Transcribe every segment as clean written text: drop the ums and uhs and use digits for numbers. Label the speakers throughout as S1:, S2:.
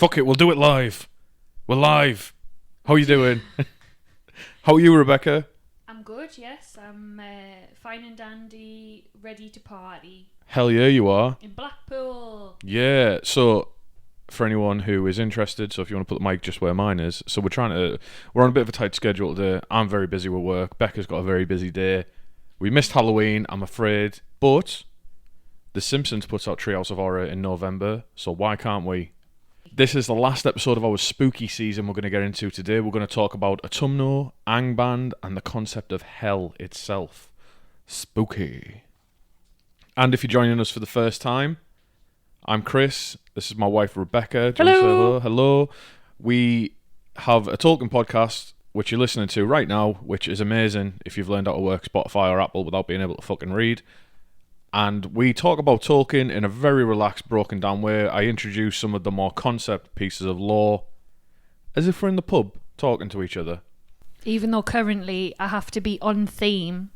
S1: Fuck it, we'll do it live. We're live. How are you doing? How are you, Rebecca?
S2: I'm good, yes. I'm fine and dandy, ready to party.
S1: Hell yeah, you are.
S2: In Blackpool.
S1: Yeah, so for anyone who is interested, so if you want to put the mic just where mine is, so we're on a bit of a tight schedule today. I'm very busy with work. Becca's got a very busy day. We missed Halloween, I'm afraid, but The Simpsons puts out Treehouse of Horror in November, so why can't we? This is the last episode of our spooky season we're going to get into today. We're going to talk about Utumno, Angband, and the concept of hell itself. Spooky. And if you're joining us for the first time, I'm Chris. This is my wife, Rebecca. Do you want to say hello? Hello. We have a Tolkien podcast, which you're listening to right now, which is amazing if you've learned how to work Spotify or Apple without being able to fucking read. And we talk about Tolkien in a very relaxed, broken down way. I introduce some of the more concept pieces of lore as if we're in the pub talking to each other.
S2: Even though currently I have to be on theme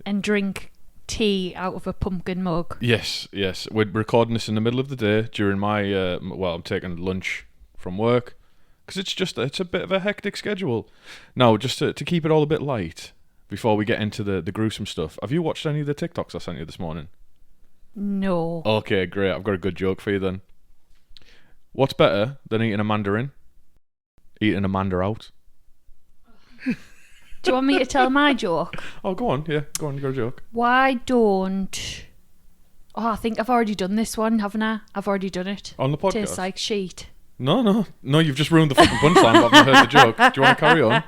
S2: and drink tea out of a pumpkin mug.
S1: Yes. We're recording this in the middle of the day during my, I'm taking lunch from work because it's a bit of a hectic schedule. Now, just to keep it all a bit light, before we get into the gruesome stuff, have you watched any of the TikToks I sent you this morning?
S2: No.
S1: Okay, great. I've got a good joke for you then. What's better than eating a mandarin? Eating a mander out.
S2: Do you want me to tell my joke?
S1: Oh, go on. Yeah, go on. You got a joke.
S2: Why don't... Oh, I think I've already done this one, haven't I? I've already done it.
S1: On the podcast?
S2: Tastes like sheet.
S1: No, you've just ruined the fucking punchline, but I've not heard the joke. Do you want to carry on?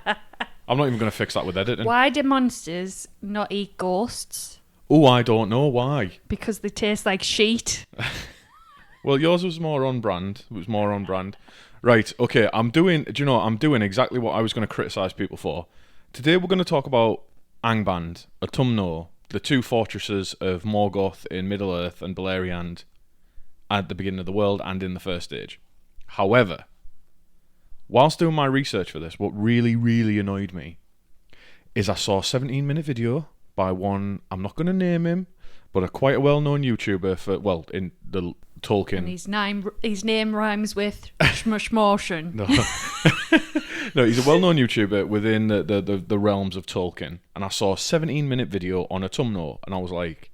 S1: I'm not even going to fix that with editing.
S2: Why do monsters not eat ghosts?
S1: Oh, I don't know why.
S2: Because they taste like sheet.
S1: Well, yours was more on brand. It was more on brand. Right, okay, I'm doing exactly what I was going to criticise people for. Today we're going to talk about Angband, Utumno, the two fortresses of Morgoth in Middle-earth and Beleriand at the beginning of the world and in the First Age. However, whilst doing my research for this, what really, really annoyed me is I saw a 17-minute video by one, I'm not going to name him, but quite a well-known YouTuber in the Tolkien.
S2: And his name rhymes with Schmushmotion.
S1: No, he's a well-known YouTuber within the realms of Tolkien. And I saw a 17-minute video on Utumno, and I was like,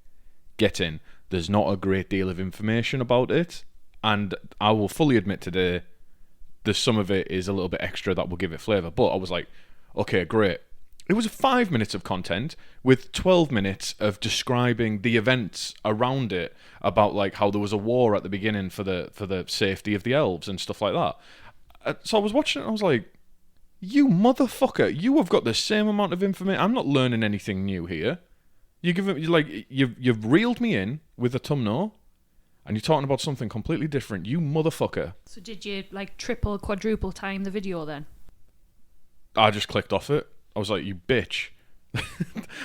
S1: get in. There's not a great deal of information about it. And I will fully admit today, some of it is a little bit extra that will give it flavour. But I was like, okay, great. It was 5 minutes of content with 12 minutes of describing the events around it, about like how there was a war at the beginning for the safety of the elves and stuff like that. So I was watching it and I was like, you motherfucker, you have got the same amount of information. I'm not learning anything new here. You've reeled me in with a Utumno, and you're talking about something completely different. You motherfucker.
S2: So did you triple, quadruple time the video then?
S1: I just clicked off it. I was like, you bitch.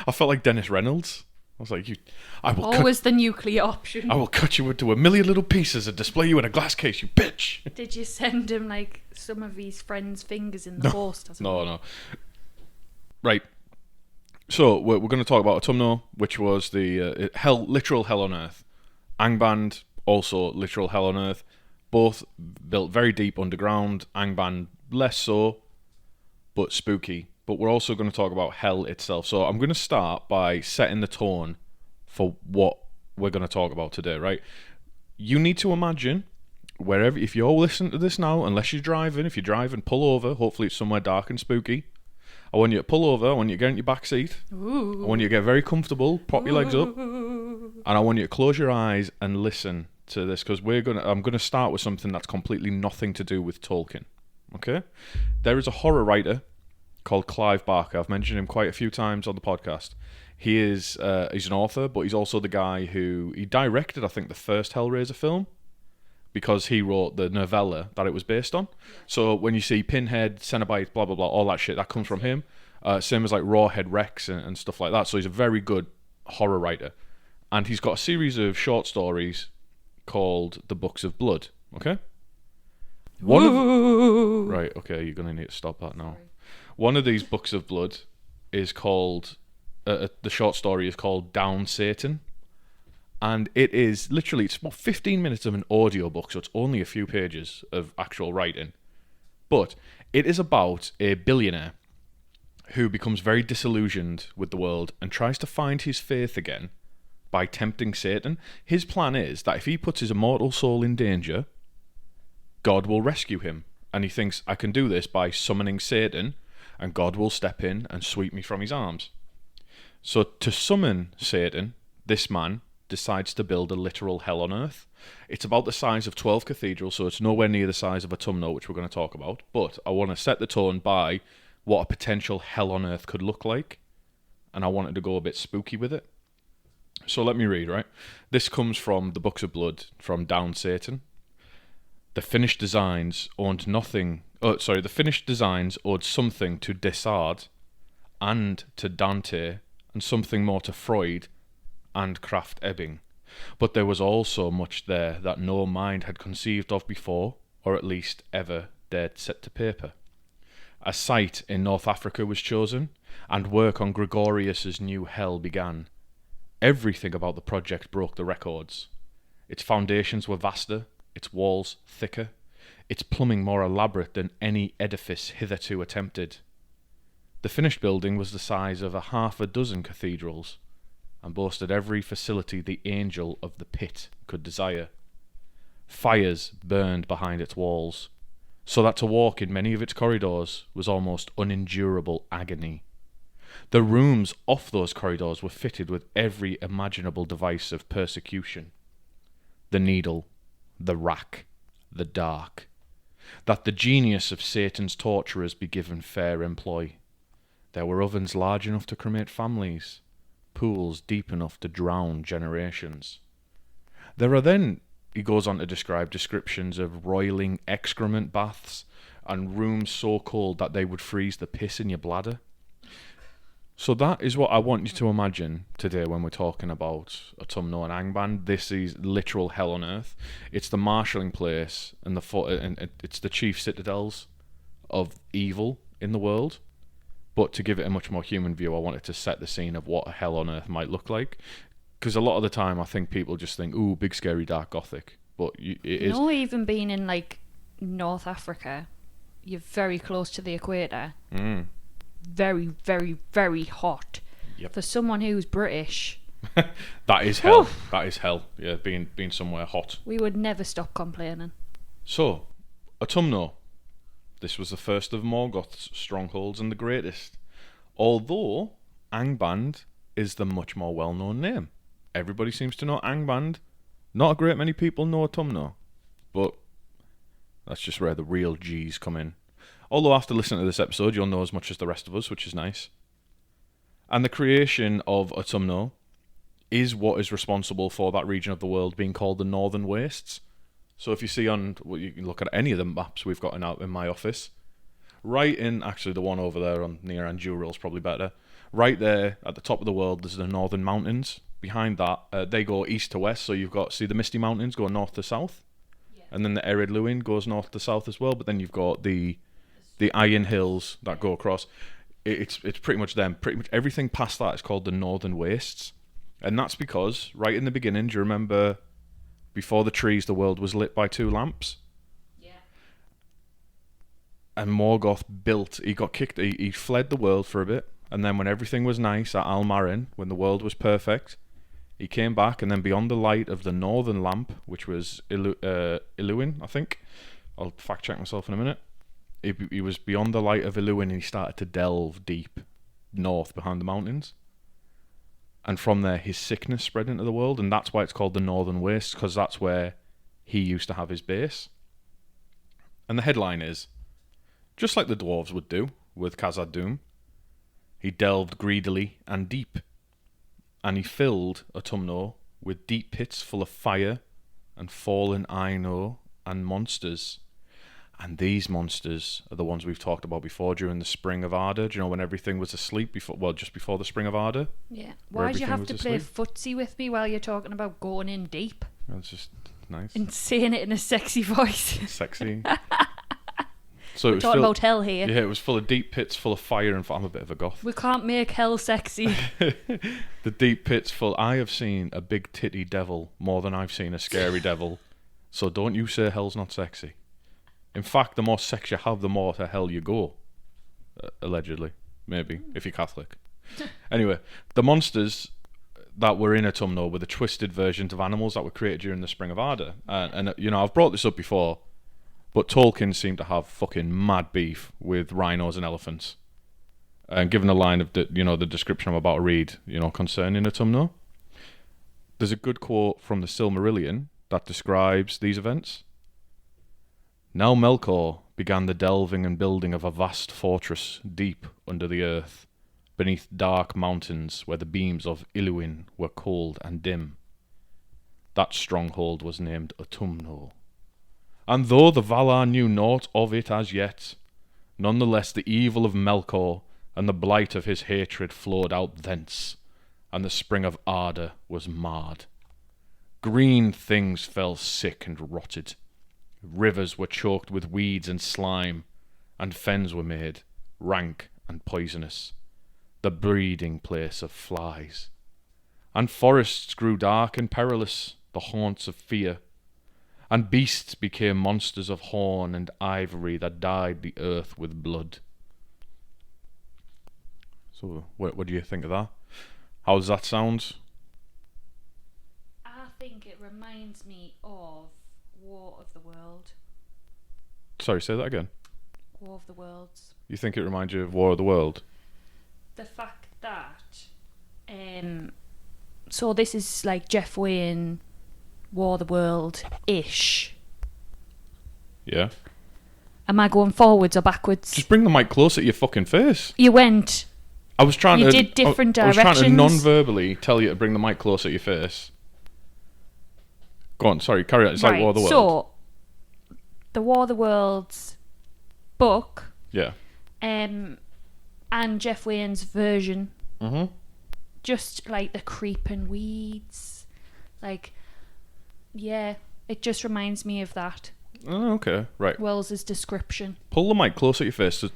S1: I felt like Dennis Reynolds. I was like,
S2: always the nuclear option.
S1: I will cut you into a million little pieces and display you in a glass case, you bitch.
S2: Did you send him some of his friends' fingers in the post?
S1: No. Right. So we're going to talk about Utumno, which was the literal hell on earth. Angband, also literal hell on earth. Both built very deep underground. Angband less so, but spooky. But we're also going to talk about hell itself. So I'm going to start by setting the tone for what we're going to talk about today, right? You need to imagine, if you're listening to this now, unless you're driving, if you're driving, pull over. Hopefully it's somewhere dark and spooky. I want you to pull over. I want you to get in your back seat.
S2: Ooh.
S1: I want you to get very comfortable, prop your legs up. And I want you to close your eyes and listen to this, because I'm going to start with something that's completely nothing to do with Tolkien. Okay? There is a horror writer called Clive Barker. I've mentioned him quite a few times on the podcast. He's an author, but he's also the guy he directed, I think, the first Hellraiser film, because he wrote the novella that it was based on. So when you see Pinhead, Cenobite, blah, blah, blah, all that shit, that comes from him. Same as like Rawhead Rex and stuff like that. So he's a very good horror writer. And he's got a series of short stories called The Books of Blood. Okay? Right, okay, you're going to need to stop that now. One of these Books of Blood is called, the short story is called Down Satan. And it is literally, it's about 15 minutes of an audiobook, so it's only a few pages of actual writing. But it is about a billionaire who becomes very disillusioned with the world and tries to find his faith again by tempting Satan. His plan is that if he puts his immortal soul in danger, God will rescue him. And he thinks, I can do this by summoning Satan, and God will step in and sweep me from his arms. So to summon Satan, this man decides to build a literal hell on earth. It's about the size of 12 cathedrals, so it's nowhere near the size of Utumno, which we're going to talk about. But I want to set the tone by what a potential hell on earth could look like, and I wanted to go a bit spooky with it. So let me read, right? This comes from the Books of Blood, from Down Satan. The finished designs owed something to Descartes and to Dante, and something more to Freud and Krafft Ebing. But there was also much there that no mind had conceived of before, or at least ever dared set to paper. A site in North Africa was chosen, and work on Gregorius's new hell began. Everything about the project broke the records. Its foundations were vaster, its walls thicker, its plumbing more elaborate than any edifice hitherto attempted. The finished building was the size of half a dozen cathedrals, and boasted every facility the angel of the pit could desire. Fires burned behind its walls, so that to walk in many of its corridors was almost unendurable agony. The rooms off those corridors were fitted with every imaginable device of persecution. The needle, the rack, the dark. That the genius of Satan's torturers be given fair employ. There were ovens large enough to cremate families, pools deep enough to drown generations. There are then, he goes on to describe descriptions of roiling excrement baths and rooms so cold that they would freeze the piss in your bladder. So that is what I want you to imagine today when we're talking about Utumno and Angband. This is literal hell on earth. It's the marshalling place and it's the chief citadels of evil in the world. But to give it a much more human view, I wanted to set the scene of what a hell on earth might look like. Because a lot of the time, I think people just think, ooh, big, scary, dark, gothic. But it is...
S2: No, even being in, like, North Africa, you're very close to the equator. Very, very, very hot.
S1: Yep.
S2: For someone who's British...
S1: That is hell.
S2: Oof.
S1: That is hell. Yeah, being somewhere hot.
S2: We would never stop complaining.
S1: So, Utumno. This was the first of Morgoth's strongholds and the greatest. Although Angband is the much more well-known name. Everybody seems to know Angband. Not a great many people know Utumno. But that's just where the real G's come in. Although after listening to this episode, you'll know as much as the rest of us, which is nice. And the creation of Utumno is what is responsible for that region of the world being called the Northern Wastes. So if you see you can look at any of the maps we've got in my office, right in, actually the one over there near Anduril is probably better, right there at the top of the world there's the Northern Mountains. Behind that, they go east to west, so you've got, see the Misty Mountains go north to south, and then the Ered Luin goes north to south as well, but then you've got the Iron Hills that go across. It's pretty much them. Pretty much everything past that is called the Northern Wastes, and that's because, right in the beginning, do you remember... Before the trees, the world was lit by 2 lamps. Yeah. And Morgoth he fled the world for a bit, and then when everything was nice at Almarin, when the world was perfect, he came back, and then beyond the light of the northern lamp, which was Iluin, I think. I'll fact check myself in a minute. He was beyond the light of Iluin, and he started to delve deep north behind the mountains. And from there, his sickness spread into the world, and that's why it's called the Northern Wastes, because that's where he used to have his base. And the headline is, just like the dwarves would do with Khazad-dûm, he delved greedily and deep, and he filled Utumno with deep pits full of fire and fallen iron ore and monsters. And these monsters are the ones we've talked about before during the Spring of Arda. Do you know when everything was asleep just before the Spring of Arda?
S2: Yeah. Why do you have to play footsie with me while you're talking about going in deep?
S1: That's just nice.
S2: And saying it in a sexy voice.
S1: Sexy. So
S2: We're talking about hell here.
S1: Yeah, it was full of deep pits, full of fire, and I'm a bit of a goth.
S2: We can't make hell sexy.
S1: The deep pits full. I have seen a big titty devil more than I've seen a scary devil. So don't you say hell's not sexy. In fact, the more sex you have, the more to hell you go. Allegedly. Maybe, if you're Catholic. Anyway, the monsters that were in Utumno were the twisted versions of animals that were created during the Spring of Arda. And you know, I've brought this up before, but Tolkien seemed to have fucking mad beef with rhinos and elephants. And given the line of the description I'm about to read, concerning Utumno, there's a good quote from the Silmarillion that describes these events. Now Melkor began the delving and building of a vast fortress deep under the earth, beneath dark mountains where the beams of Iluin were cold and dim. That stronghold was named Utumno. And though the Valar knew naught of it as yet, none the less the evil of Melkor and the blight of his hatred flowed out thence, and the spring of Arda was marred. Green things fell sick and rotted. Rivers were choked with weeds and slime, and fens were made, rank and poisonous, the breeding place of flies. And forests grew dark and perilous, the haunts of fear, and beasts became monsters of horn and ivory that dyed the earth with blood. So, what do you think of that? How does that sound?
S2: I think it reminds me of War of the World.
S1: Sorry, say that again.
S2: War of the Worlds.
S1: You think it reminds you of War of the World?
S2: The fact that, so this is like Jeff Wayne, War of the World-ish.
S1: Yeah.
S2: Am I going forwards or backwards?
S1: Just bring the mic closer to your fucking face.
S2: You went.
S1: I was trying
S2: You
S1: to.
S2: did different
S1: I was
S2: directions.
S1: trying to non-verbally tell you to bring the mic closer to your face. Go on, sorry, carry on. It's like War of the World.
S2: So, the War of the Worlds book.
S1: Yeah.
S2: And Jeff Wayne's version.
S1: Mm-hmm.
S2: Just like the creeping weeds. Like, yeah, it just reminds me of that.
S1: Oh, okay, right.
S2: Wells's description.
S1: Pull the mic closer to your face, so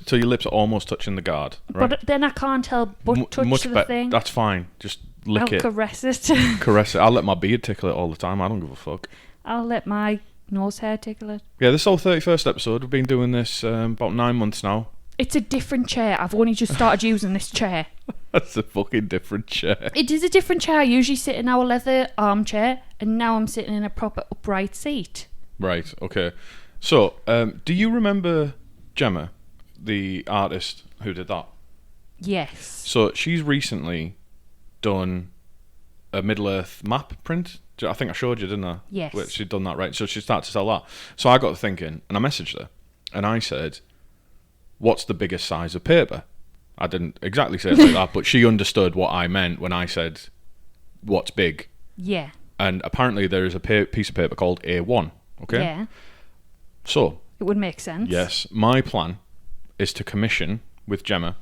S1: till your lips are almost touching the guard. Right?
S2: But then I can't help but touch the thing.
S1: That's fine. Just lick it.
S2: I'll caress it.
S1: Caress it. I'll let my beard tickle it all the time. I don't give a fuck.
S2: I'll let my nose hair tickle it.
S1: Yeah, this is our 31st episode. We've been doing this about 9 months now.
S2: It's a different chair. I've only just started using this chair.
S1: That's a fucking different chair.
S2: It is a different chair. I usually sit in our leather armchair, and now I'm sitting in a proper upright seat.
S1: Right, okay. So, do you remember Gemma, the artist who did that?
S2: Yes.
S1: So, she's recently done a Middle-earth map print. I think I showed you, didn't I?
S2: Yes.
S1: Where she'd done that, right? So, she started to sell that. So, I got to thinking, and I messaged her, and I said, what's the biggest size of paper? I didn't exactly say it like that, but she understood what I meant when I said, what's big?
S2: Yeah.
S1: And apparently there is a piece of paper called A1, okay?
S2: Yeah.
S1: So,
S2: It would make sense.
S1: yes, my plan is to commission, with Gemma,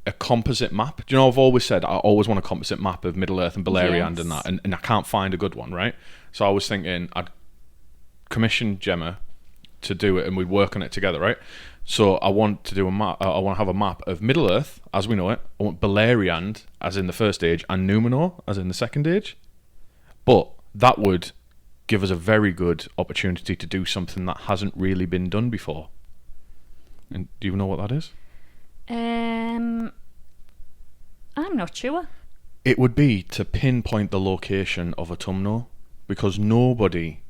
S1: a composite map. Do you know, I've always said I always want a composite map of Middle-earth and Beleriand
S2: Yes.
S1: and that, and I can't find a good one, right? So I was thinking I'd commission Gemma to do it and we'd work on it together, right? So I want to do a map. I want to have a map of Middle-earth as we know it. I want Beleriand as in the first age and Numenor as in the second age. But that would give us a very good opportunity to do something that hasn't really been done before. And do you know what that is?
S2: I'm not sure.
S1: It would be to pinpoint the location of Utumno, because nobody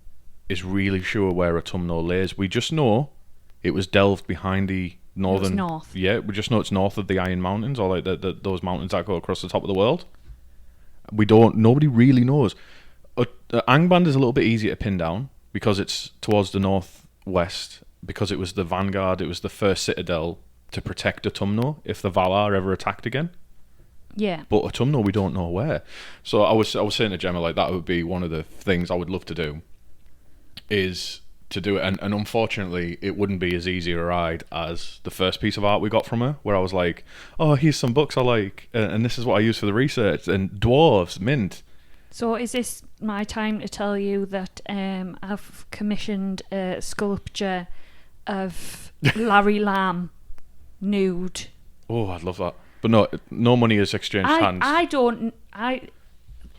S1: is really sure where Utumno lays. We just know it was delved behind the northern...
S2: It was north.
S1: Yeah, we just know it's north of the Iron Mountains, or like those mountains that go across the top of the world. Nobody really knows. Angband is a little bit easier to pin down, because it's towards the northwest, because it was the vanguard, it was the first citadel to protect Utumno if the Valar ever attacked again.
S2: Yeah.
S1: But Utumno, we don't know where. So I was saying to Gemma, like, that would be one of the things I would love to do, is to do it. And unfortunately, it wouldn't be as easy a ride as the first piece of art we got from her, where I was like, oh, here's some books I like, and this is what I use for the research, and dwarves, mint.
S2: So is this my time to tell you that I've commissioned a sculpture of Larry Lamb nude.
S1: Oh, I'd love that. But no money is exchanged hands.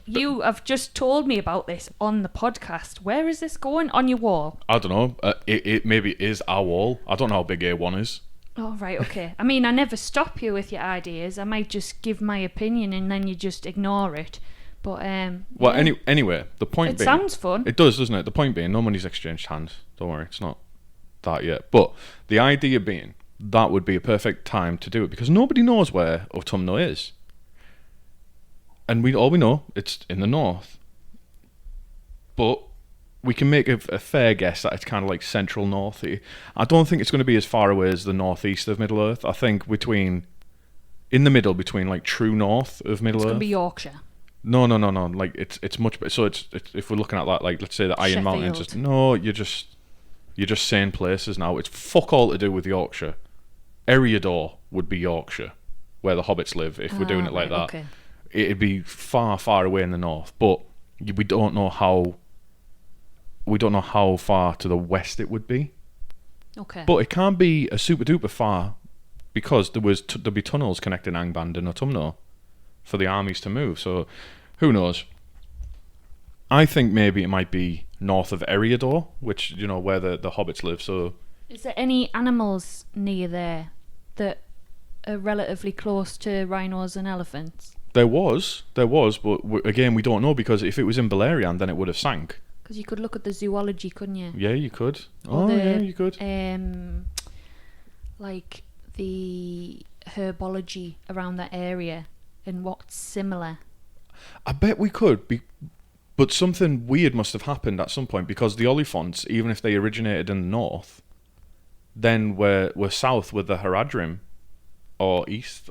S2: You have just told me about this on the podcast. Where is this going? On your wall?
S1: I don't know. It maybe is our wall. I don't know how big A1 is.
S2: Oh, right, okay. I mean, I never stop you with your ideas. I might just give my opinion and then you just ignore it. But,
S1: well,
S2: yeah.
S1: anyway, the point being...
S2: It sounds fun.
S1: It does, doesn't it? The point being, no money's exchanged hands. Don't worry, it's not that yet. But the idea being, that would be a perfect time to do it because nobody knows where Utumno is. And all we know, it's in the north. But we can make a fair guess that it's kind of like central north. I don't think it's going to be as far away as the northeast of Middle Earth. I think in the middle, between like true north of Middle Earth.
S2: It's going to be Yorkshire.
S1: No. Like it's much better. So it's if we're looking at that, like let's say the Iron Mountains. You're just saying places now. It's fuck all to do with Yorkshire. Eriador would be Yorkshire, where the hobbits live. If we're doing it like that,
S2: okay.
S1: It'd be far, far away in the north. But we don't know how far to the west it would be.
S2: Okay.
S1: But it can't be a super duper far because there'd be tunnels connecting Angband and Utumno for the armies to move. So who knows? I think maybe it might be north of Eriador, which where the hobbits live. So
S2: is there any animals near there that are relatively close to rhinos and elephants?
S1: There was, but again, we don't know because if it was in Beleriand, then it would have sank.
S2: Because you could look at the zoology, couldn't you?
S1: Yeah, you could.
S2: Yeah,
S1: you could.
S2: Like the herbology around that area and what's similar.
S1: I bet we could, but something weird must have happened at some point because the Oliphants, even if they originated in the north, then were south with the Haradrim. Or east.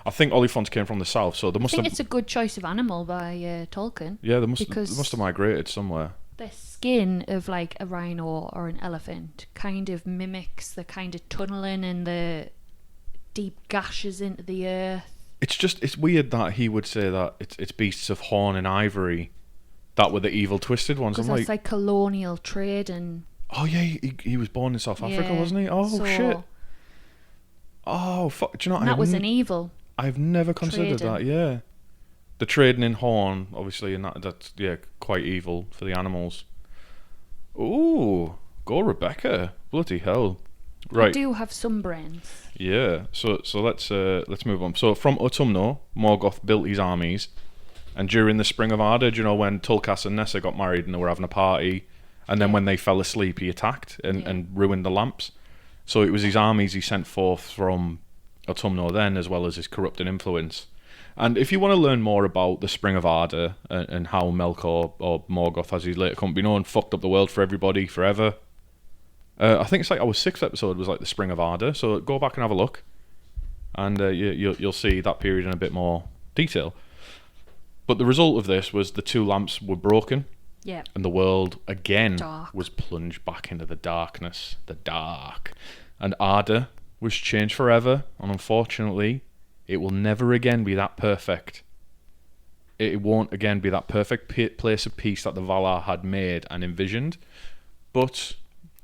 S1: I think Oliphants came from the south, so I think
S2: it's a good choice of animal by Tolkien.
S1: Yeah, they must have migrated somewhere.
S2: The skin of like a rhino or an elephant kind of mimics the kind of tunneling and the deep gashes into the earth.
S1: It's weird that he would say that it's beasts of horn and ivory that were the evil twisted ones.
S2: Because that's like colonial trade and.
S1: Oh yeah, he was born in South Africa, wasn't he? Oh shit. Oh fuck! Do you know?
S2: That was an evil.
S1: I've never considered that. Yeah, the trading in horn, obviously, and that's quite evil for the animals. Ooh, go Rebecca! Bloody hell! Right.
S2: I do have some brains.
S1: Yeah. So let's move on. So from Utumno, Morgoth built his armies, and during the spring of Arda, do you know when Tulkas and Nessa got married and they were having a party, and then when they fell asleep, he attacked and ruined the lamps. So it was his armies he sent forth from Utumno then, as well as his corrupting influence. And if you want to learn more about the Spring of Arda and how Melkor, or Morgoth as he's later come to be known, fucked up the world for everybody forever, I think it's like our 6th episode was like the Spring of Arda, so go back and have a look. And you'll see that period in a bit more detail. But the result of this was the 2 lamps were broken.
S2: Yeah.
S1: And the world, again,
S2: Dark.
S1: was plunged back into the darkness. The dark. And Arda was changed forever. And unfortunately, it will never again be that perfect. It won't again be that perfect place of peace that the Valar had made and envisioned. But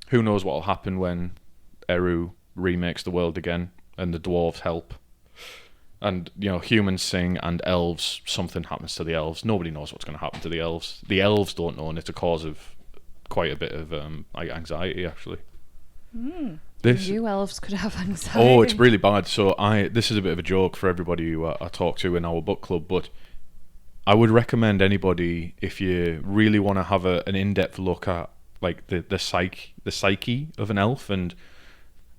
S1: who knows what will happen when Eru remakes the world again and the dwarves help. And, humans sing and elves, something happens to the elves. Nobody knows what's going to happen to the elves. The elves don't know, and it's a cause of quite a bit of anxiety, actually.
S2: You elves could have anxiety.
S1: Oh, it's really bad. So this is a bit of a joke for everybody who I talk to in our book club, but I would recommend anybody, if you really want to have an in-depth look at like the psyche of an elf and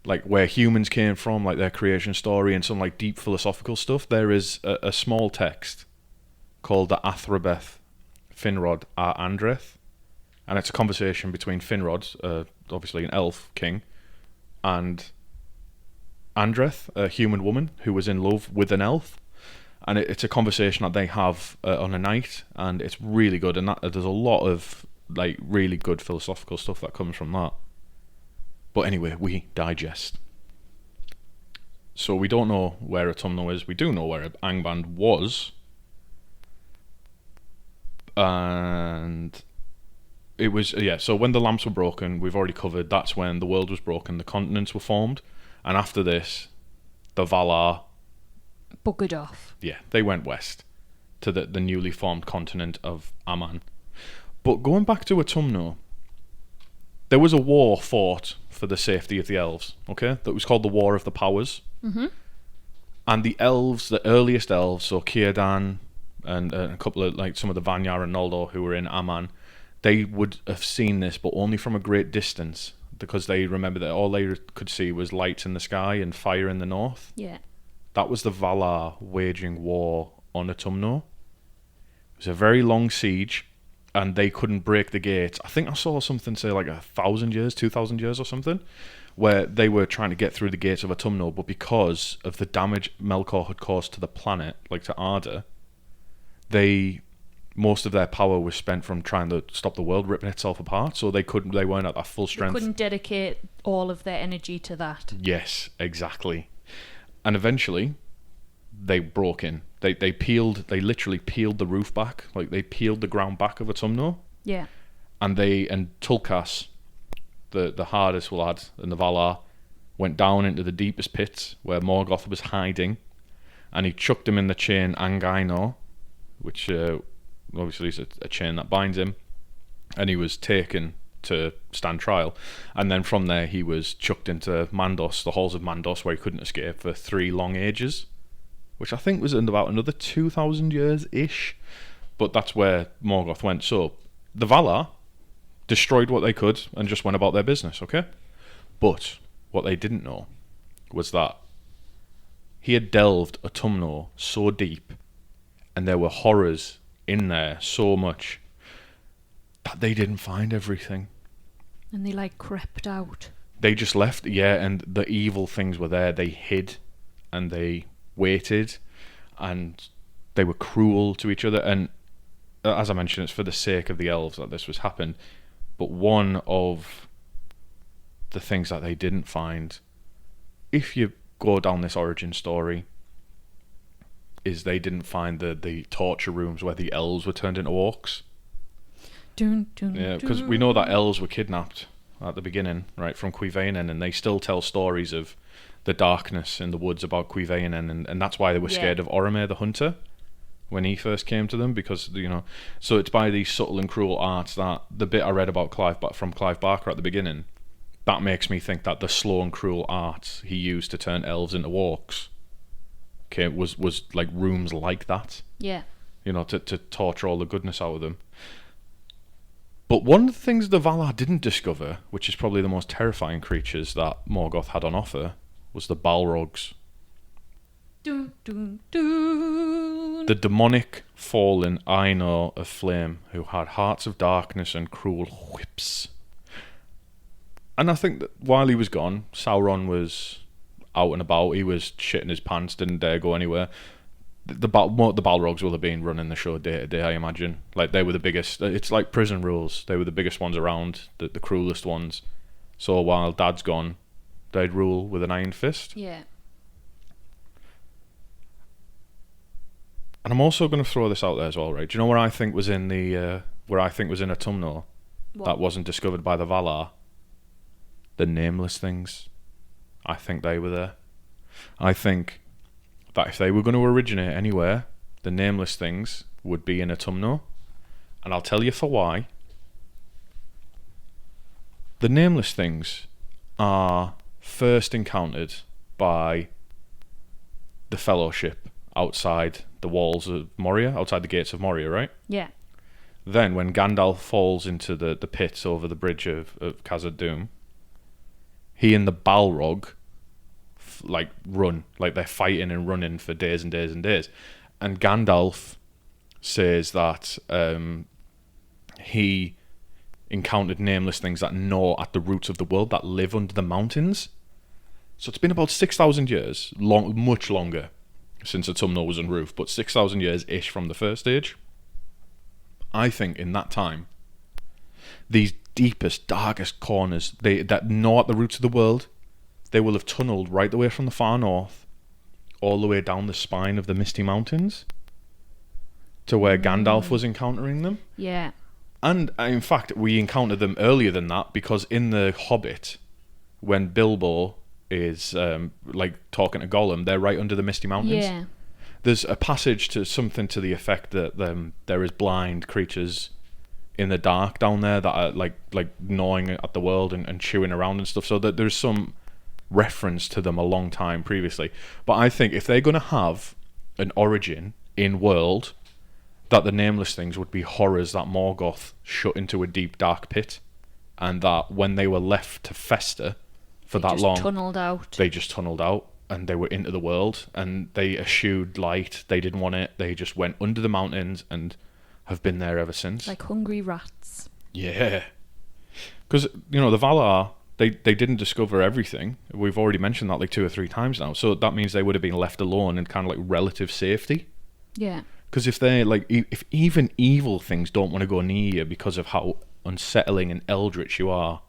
S1: like where humans came from, like their creation story and some like deep philosophical stuff, there is a small text called the Athrabeth Finrod a Andreth, and it's a conversation between Finrod, obviously an elf king, and Andreth, a human woman who was in love with an elf, and it's a conversation that they have on a night, and it's really good, and there's a lot of like really good philosophical stuff that comes from that. But anyway, we digest. So we don't know where Utumno is. We do know where Angband was. And it was, yeah, so when the lamps were broken, we've already covered, that's when the world was broken, the continents were formed, and after this, the Valar,
S2: Buggered off.
S1: yeah, they went west to the newly formed continent of Aman. But going back to Utumno, there was a war fought for the safety of the elves, okay? That was called the War of the Powers.
S2: Mm-hmm.
S1: And the elves, the earliest elves, so Círdan and a couple of, like, some of the Vanyar and Noldor who were in Aman, they would have seen this, but only from a great distance, because they remember that all they could see was lights in the sky and fire in the north.
S2: Yeah.
S1: That was the Valar waging war on Utumno. It was a very long siege, and they couldn't break the gates. I think I saw something say like 1,000 years, 2,000 years or something, where they were trying to get through the gates of Utumno, but because of the damage Melkor had caused to the planet, like to Arda, most of their power was spent from trying to stop the world ripping itself apart, so they weren't at that full strength.
S2: They couldn't dedicate all of their energy to that.
S1: Yes, exactly. And eventually, they broke in. They literally peeled the roof back, like they peeled the ground back of Utumno.
S2: Yeah.
S1: And Tulkas, the hardest lad in the Valar, went down into the deepest pits where Morgoth was hiding, and he chucked him in the chain Angaino, which obviously is a chain that binds him, and he was taken to stand trial, and then from there he was chucked into Mandos, the halls of Mandos, where he couldn't escape for 3 long ages, which I think was in about another 2,000 years ish. But that's where Morgoth went. So the Valar destroyed what they could and just went about their business, okay? But what they didn't know was that he had delved Utumno so deep, and there were horrors in there so much, that they didn't find everything.
S2: And they like crept out.
S1: They just left, yeah, and the evil things were there. They hid and they waited, and they were cruel to each other. And as I mentioned, it's for the sake of the elves that this was happened. But one of the things that they didn't find, if you go down this origin story, is they didn't find the torture rooms where the elves were turned into orcs.
S2: Dun, dun,
S1: Yeah, because we know that elves were kidnapped at the beginning, right, from Cuivainen, and they still tell stories of the darkness in the woods about Cuivainen, and that's why they were scared of Oromir the Hunter when he first came to them, because, you know, so it's by these subtle and cruel arts that the bit I read about from Clive Barker at the beginning, that makes me think that the slow and cruel arts he used to turn elves into orcs, okay, was like rooms like that.
S2: Yeah.
S1: You know, to torture all the goodness out of them. But one of the things the Valar didn't discover, which is probably the most terrifying creatures that Morgoth had on offer, was the Balrogs.
S2: Dun, dun, dun.
S1: The demonic, fallen Ainur of flame, who had hearts of darkness and cruel whips. And I think that while he was gone, Sauron was out and about. He was shitting his pants, didn't dare go anywhere. The Balrogs will have been running the show day to day, I imagine. Like, they were the biggest. It's like prison rules. They were the biggest ones around, the cruelest ones. So while Dad's gone, they'd rule with an iron fist.
S2: Yeah.
S1: And I'm also going to throw this out there as well, right? Do you know where I think was in Utumno that wasn't discovered by the Valar? The Nameless Things. I think they were there. I think that if they were going to originate anywhere, the Nameless Things would be in Utumno. And I'll tell you for why. The Nameless Things are first encountered by the Fellowship outside the walls of Moria, outside the gates of Moria, right?
S2: Yeah.
S1: Then when Gandalf falls into the pits over the bridge of Khazad-dûm, he and the Balrog run, like they're fighting and running for days and days and days. And Gandalf says that he encountered nameless things that gnaw at the roots of the world, that live under the mountains. So it's been about 6,000 years, much longer, since Utumno was unroofed, but 6,000 years-ish from the first age. I think in that time, these deepest, darkest corners that gnaw at the roots of the world, they will have tunnelled right the way from the far north, all the way down the spine of the Misty Mountains, to where Gandalf was encountering them.
S2: Yeah.
S1: And in fact, we encountered them earlier than that, because in The Hobbit, when Bilbo is like talking to Gollum, they're right under the Misty Mountains.
S2: Yeah.
S1: There's a passage to something to the effect that there is blind creatures in the dark down there that are like gnawing at the world and chewing around and stuff. So that there's some reference to them a long time previously. But I think if they're going to have an origin in world, that the nameless things would be horrors that Morgoth shut into a deep dark pit, and that when they were left to fester for that long, they just tunneled out and they were into the world, and they eschewed light. They didn't want it. They just went under the mountains and have been there ever since.
S2: Like hungry rats.
S1: Yeah. Because, the Valar, they didn't discover everything. We've already mentioned that like 2 or 3 times now. So that means they would have been left alone in kind of like relative safety.
S2: Yeah.
S1: Because if they're like, if even evil things don't want to go near you because of how unsettling and eldritch you are,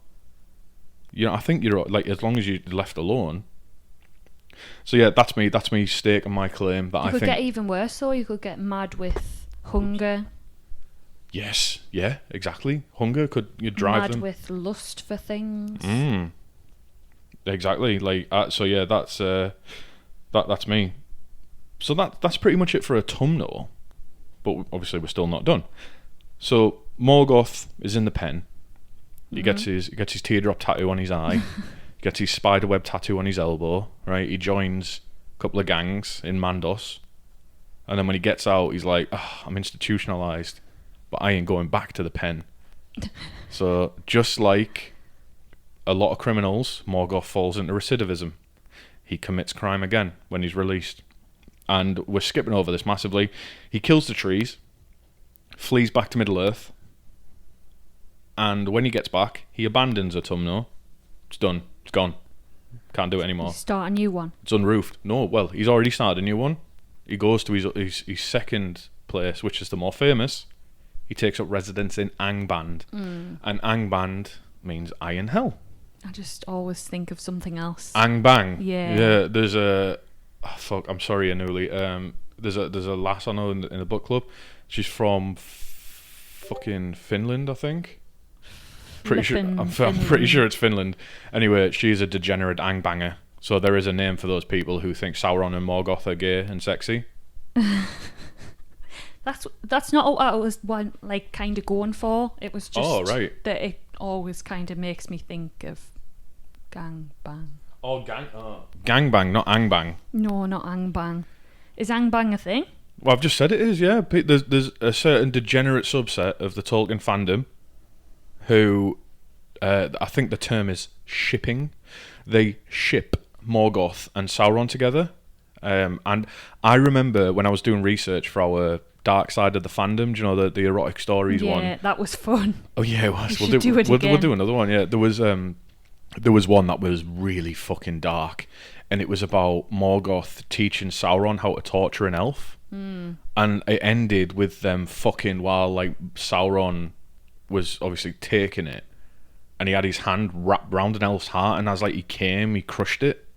S1: I think you're like, as long as you're left alone. So yeah, that's me staking my claim that I think.
S2: You could get even worse, though. You could get mad with hunger.
S1: Yes, yeah, exactly. Hunger could drive
S2: mad
S1: them.
S2: Mad with lust for things.
S1: Exactly. Like, so yeah, that's me. So that's pretty much it for Utumno, but obviously we're still not done. So Morgoth is in the pen. He gets his teardrop tattoo on his eye. He gets his spiderweb tattoo on his elbow. Right. He joins a couple of gangs in Mandos, and then when he gets out, he's like, I'm institutionalized, but I ain't going back to the pen. So just like a lot of criminals, Morgoth falls into recidivism. He commits crime again when he's released. And we're skipping over this massively. He kills the trees, flees back to Middle-earth, and when he gets back, he abandons Utumno. It's done. It's gone. Can't do it anymore.
S2: Start a new one.
S1: It's unroofed. No, well, he's already started a new one. He goes to his second place, which is the more famous. He takes up residence in Angband. And Angband means Iron Hell.
S2: I just always think of something else.
S1: Angbang.
S2: Yeah.
S1: Yeah, there's a... fuck, I'm sorry, Anuli. There's a lass I know in the book club. She's from fucking Finland, I think. I'm pretty sure it's Finland. Anyway, she's a degenerate Angbanger. So there is a name for those people who think Sauron and Morgoth are gay and sexy.
S2: That's not what I was kind of going for. It was just
S1: that
S2: it always kind of makes me think of gangbang.
S1: Gangbang, not Angbang.
S2: No, not Angbang. Is Angbang a thing?
S1: Well, I've just said it is, yeah. There's a certain degenerate subset of the Tolkien fandom who, I think the term is shipping. They ship Morgoth and Sauron together. And I remember when I was doing research for our Dark Side of the Fandom, do you know, the erotic stories one?
S2: Yeah, that was fun.
S1: Oh yeah, it was.
S2: We'll do
S1: another one, yeah. There was one that was really fucking dark, and it was about Morgoth teaching Sauron how to torture an elf. And it ended with them fucking while like Sauron was obviously taking it, and he had his hand wrapped round an elf's heart, and as like he crushed it.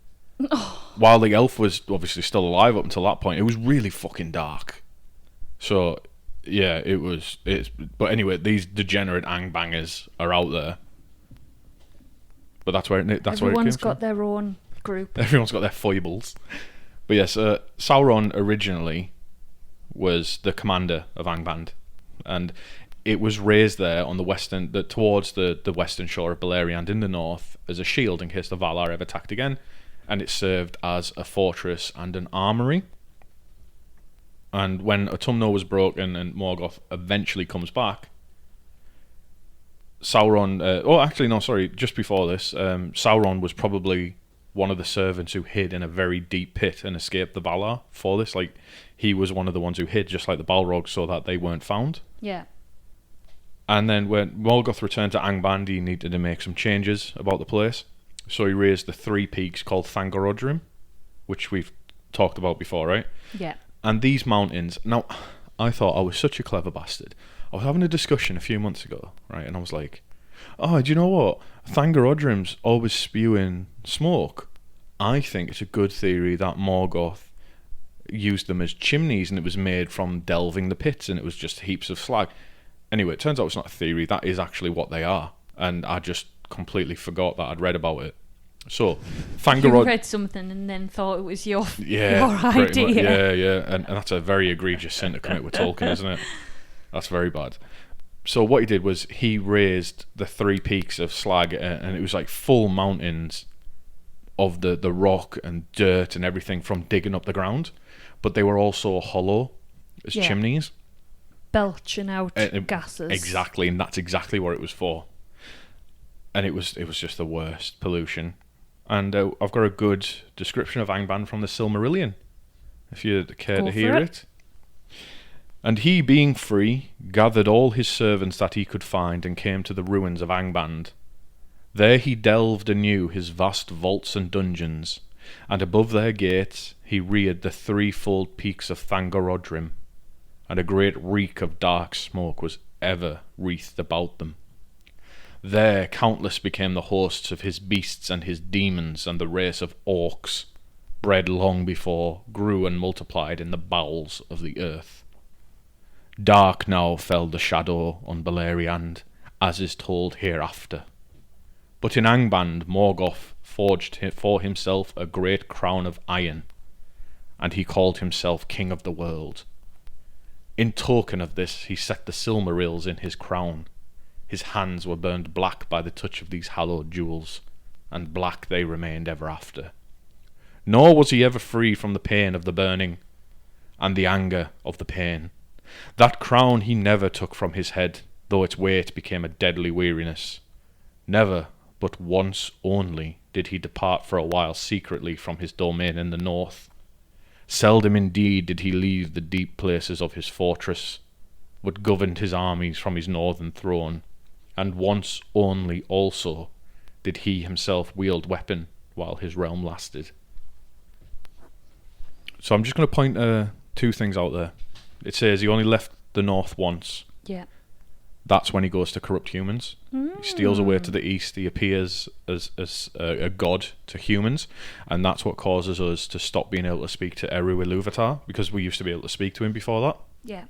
S1: While the elf was obviously still alive up until that point. It was really fucking dark. So yeah, but anyway, these degenerate Angbangers are out there. But
S2: everyone's got their own group.
S1: Everyone's got their foibles. But yes, Sauron originally was the commander of Angband, and it was raised there on towards the western shore of Beleriand in the north as a shield in case the Valar ever attacked again, and it served as a fortress and an armory. And when Utumno was broken and Morgoth eventually comes back, Sauron... just before this, Sauron was probably one of the servants who hid in a very deep pit and escaped the Valar for this. Like, he was one of the ones who hid, just like the Balrogs, so that they weren't found.
S2: Yeah.
S1: And then when Morgoth returned to Angband, he needed to make some changes about the place. So he raised the 3 peaks called Thangorodrim, which we've talked about before, right?
S2: Yeah.
S1: And these mountains... Now, I thought I was such a clever bastard. I was having a discussion a few months ago, right? And I was like, do you know what? Thangorodrim's always spewing smoke. I think it's a good theory that Morgoth used them as chimneys, and it was made from delving the pits, and it was just heaps of slag. Anyway, it turns out it's not a theory. That is actually what they are. And I just completely forgot that I'd read about it. So,
S2: You
S1: Thangarod...
S2: read something and then thought it was your
S1: Yeah, pretty
S2: idea.
S1: much. Yeah. And that's a very egregious sin to commit with Tolkien, isn't it? That's very bad. So what he did was he raised the 3 peaks of slag, and it was like full mountains of the rock and dirt and everything from digging up the ground. But they were also hollow as chimneys.
S2: Belching out gases.
S1: Exactly, and that's exactly what it was for. And it was just the worst pollution. And I've got a good description of Angband from the Silmarillion, if you'd care to hear it. And he, being free, gathered all his servants that he could find and came to the ruins of Angband. There he delved anew his vast vaults and dungeons, and above their gates he reared the 3-fold peaks of Thangarodrim, and a great reek of dark smoke was ever wreathed about them. There countless became the hosts of his beasts and his demons, and the race of orcs, bred long before, grew and multiplied in the bowels of the earth. Dark now fell the shadow on Beleriand, as is told hereafter. But in Angband Morgoth forged for himself a great crown of iron, and he called himself King of the World. In token of this he set the Silmarils in his crown. His hands were burned black by the touch of these hallowed jewels, and black they remained ever after. Nor was he ever free from the pain of the burning, and the anger of the pain. That crown he never took from his head, though its weight became a deadly weariness. Never, but once only, did he depart for a while secretly from his domain in the north. Seldom indeed did he leave the deep places of his fortress, but governed his armies from his northern throne, and once only also did he himself wield weapon while his realm lasted. So I'm just going to point 2 things out there. It says he only left the north once.
S2: Yeah.
S1: That's when he goes to corrupt humans. He steals away to the east. He appears as a god to humans, and that's what causes us to stop being able to speak to Eru Ilúvatar, because we used to be able to speak to him before that.
S2: Yeah.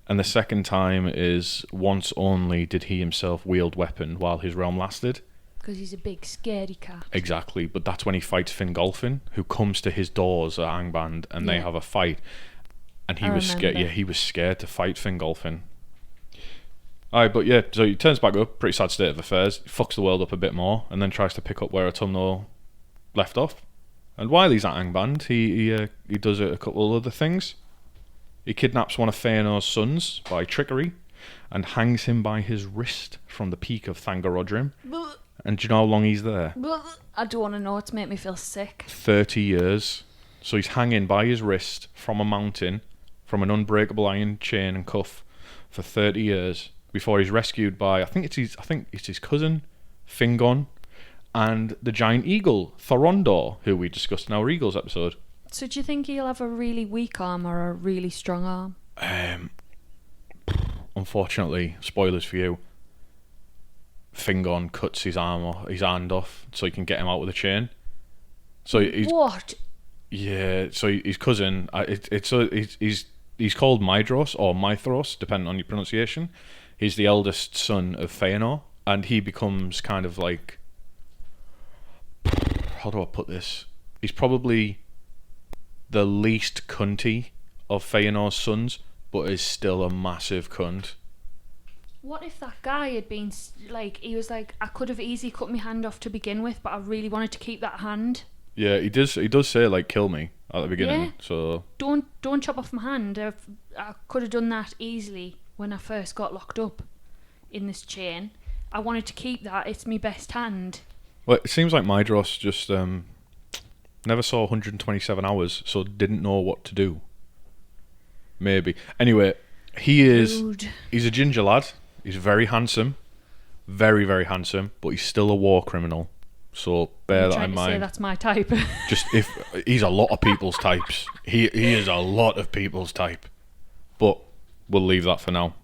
S1: And the second time is once only did he himself wield weapon while his realm lasted.
S2: Because he's a big scary cat.
S1: Exactly, but that's when he fights Fingolfin, who comes to his doors at Angband, and they have a fight. And he was scared. Yeah, he was scared to fight Fingolfin. Alright, but yeah, so he turns back up. Pretty sad state of affairs. He fucks the world up a bit more, and then tries to pick up where Utumno left off. And while he's at Angband, he does a couple of other things. He kidnaps one of Feanor's sons by trickery, and hangs him by his wrist from the peak of Thangarodrim. And do you know how long he's there?
S2: I don't want to know. It's made me feel sick.
S1: 30 years. So he's hanging by his wrist from a mountain, from an unbreakable iron chain and cuff, for 30 years before he's rescued by I think it's his cousin Fingon and the giant eagle Thorondor, who we discussed in our Eagles episode.
S2: So do you think he'll have a really weak arm or a really strong arm?
S1: Unfortunately, spoilers for you, Fingon cuts his hand off so he can get him out with a chain. So he's
S2: what?
S1: Yeah, so his cousin, he's called Mydros or Mythros, depending on your pronunciation. He's the eldest son of Feanor, and he becomes kind of like, how do I put this? He's probably the least cunty of Feanor's sons, but is still a massive cunt.
S2: What if that guy had been like, he was like, I could have easily cut my hand off to begin with, but I really wanted to keep that hand.
S1: Yeah, he does say like kill me at the beginning.
S2: Yeah.
S1: So
S2: don't chop off my hand. I could have done that easily when I first got locked up in this chain. I wanted to keep that. It's my best hand.
S1: Well, it seems like Mydros just never saw 127 hours, so didn't know what to do. Maybe. Anyway, he's a ginger lad. He's very handsome, very very handsome, but he's still a war criminal. So bear that in mind.
S2: Say that's my type.
S1: Just if he's a lot of people's types, he is a lot of people's type. But we'll leave that for now.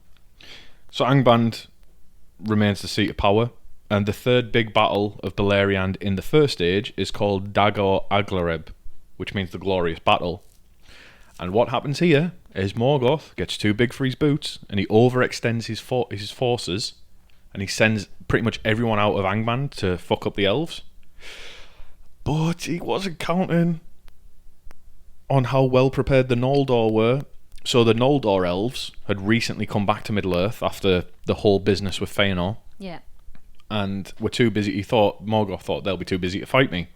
S1: So Angband remains the seat of power, and the third big battle of Beleriand in the first age is called Dagor Aglareb, which means the glorious battle. And what happens here is Morgoth gets too big for his boots, and he overextends his forces, and he sends pretty much everyone out of Angband to fuck up the elves. But he wasn't counting on how well prepared the Noldor were. So the Noldor elves had recently come back to Middle-earth after the whole business with Fëanor.
S2: Yeah.
S1: And were too busy. Morgoth thought they'll be too busy to fight me.